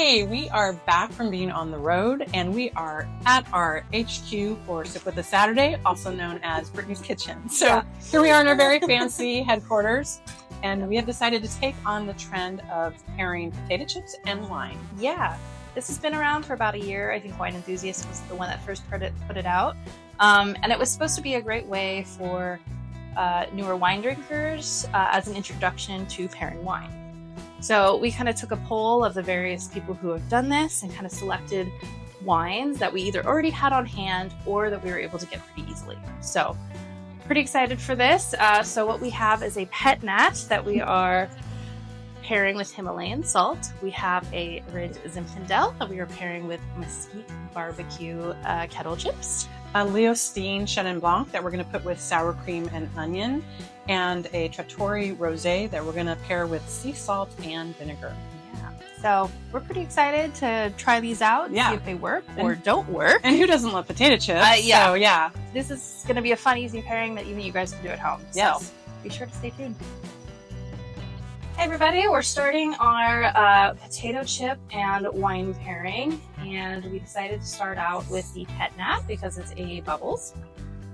Hey, we are back from being on the road, and we are at our HQ for Sip with the Saturday, also known as Brittany's Kitchen. So here we are in our very fancy headquarters, and we have decided to take on the trend of pairing potato chips and wine. Yeah, this has been around for about a year. I think Wine Enthusiast was the one that first put it out. And it was supposed to be a great way for newer wine drinkers as an introduction to pairing wine. So we kind of took a poll of the various people who have done this and kind of selected wines that we either already had on hand or that we were able to get pretty easily. So pretty excited for this. So what we have is a pet nat that we are pairing with Himalayan salt. We have a red Zinfandel that we are pairing with mesquite barbecue kettle chips. A Leosteen Chenin Blanc that we're going to put with sour cream and onion, and a Trattori rosé that we're going to pair with sea salt and vinegar. Yeah. So we're pretty excited to try these out, see if they work or don't work. And who doesn't love potato chips? So yeah. This is going to be a fun, easy pairing that even you guys can do at home. Yes. So be sure to stay tuned. Hey everybody, we're starting our potato chip and wine pairing, and we decided to start out with the pet nat because it's a bubbles.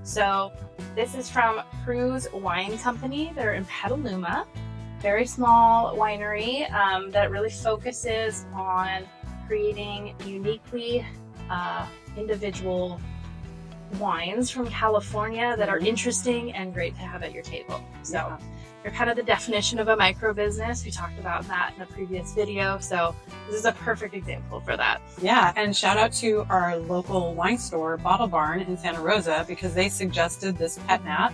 So this is from Cruse Wine Company. They're in Petaluma, very small winery that really focuses on creating uniquely individual wines from California that are interesting and great to have at your table. So they're kind of the definition of a micro business. We talked about that in a previous video. So this is a perfect example for that. Yeah, and shout out to our local wine store, Bottle Barn in Santa Rosa, because they suggested this pet nat.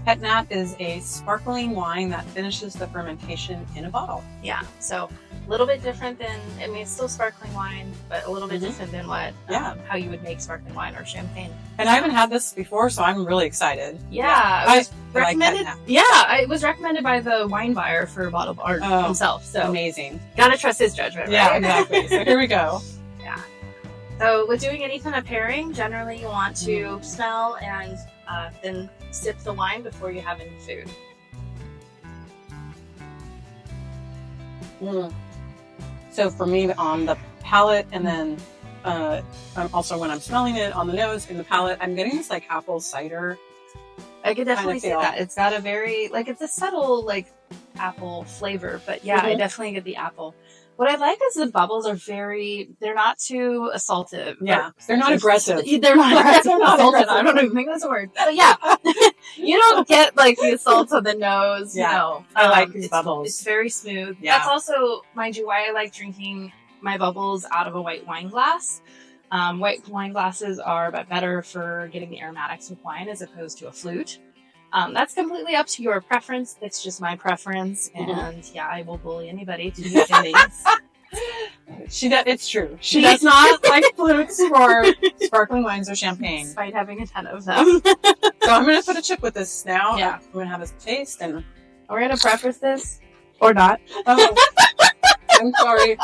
Pet nat is a sparkling wine that finishes the fermentation in a bottle. Yeah, so a little bit different than, I mean, it's still sparkling wine, but a little bit different than what, how you would make sparkling wine or champagne. And I haven't had this before, so I'm really excited. Yeah, it was recommended by the wine buyer for Bottle Barn himself. So amazing. Gotta trust his judgment, right? Yeah, exactly. So here we go. Yeah. So with doing any kind of pairing, generally you want to smell and then sip the wine before you have any food. So for me, on the palate, and then also when I'm smelling it on the nose, in the palate, I'm getting this like apple cider. I could definitely see that. It's got a very, like, it's a subtle like apple flavor, but yeah, I definitely get the apple. What I like is the bubbles are they're not too assaultive. Yeah, they're not aggressive. They're not aggressive. I don't even think that's a word. But yeah, you don't get like the assault of the nose. Yeah, you know. I like these bubbles. It's very smooth. Yeah. That's also, mind you, why I like drinking my bubbles out of a white wine glass. White wine glasses are better for getting the aromatics with wine as opposed to a flute. That's completely up to your preference. It's just my preference, and yeah, I will bully anybody to do things. It's true. She does not like flutes or sparkling wines or champagne, despite having a ton of them. So I'm going to put a chip with this now. Yeah, I'm going to have a taste, and we're going to preface this or not. Oh, I'm sorry.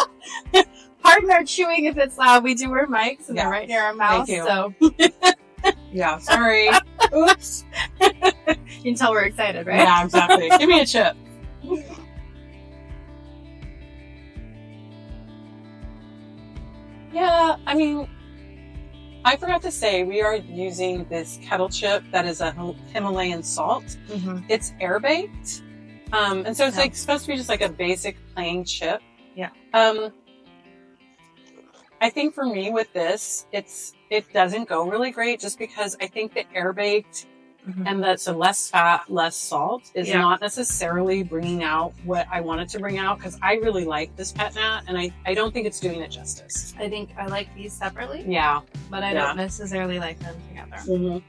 Pardon our chewing if it's loud. We do wear mics, and they're right near our mouth. Thank you. So. Yeah, sorry. Oops. You can tell we're excited, right? Yeah, exactly. Give me a chip. Yeah, I mean, I forgot to say, we are using this kettle chip that is a Himalayan salt. It's air baked. And so it's like supposed to be just like a basic plain chip. Yeah. I think for me with this, it doesn't go really great just because I think the air baked and that's a less fat, less salt is not necessarily bringing out what I wanted to bring out, because I really like this pet nat, and I don't think it's doing it justice. I think I like these separately. Yeah. But I don't necessarily like them together.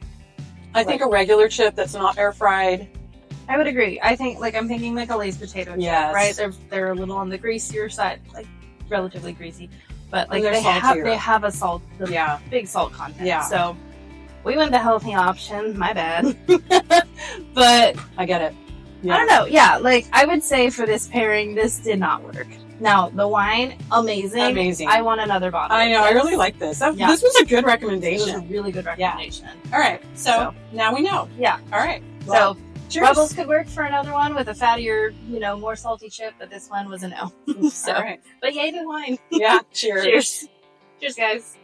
I think a regular chip that's not air fried. I would agree. I think I'm thinking like a Lay's potato chip, right? They're a little on the greasier side, like relatively greasy. But like they have a salt, big salt content. Yeah. So we went the healthy option. My bad. But I get it. Yeah. I don't know. Yeah, like I would say for this pairing, this did not work. Now the wine, amazing. I want another bottle. I know. I really like this. This was a good recommendation. It was a really good recommendation. Yeah. All right. So now we know. Yeah. All right. Well, so Cheers. Rebels could work for another one with a fattier, more salty chip, but this one was a no. So, All right. But yay to wine. Yeah, cheers. Cheers. Cheers, guys.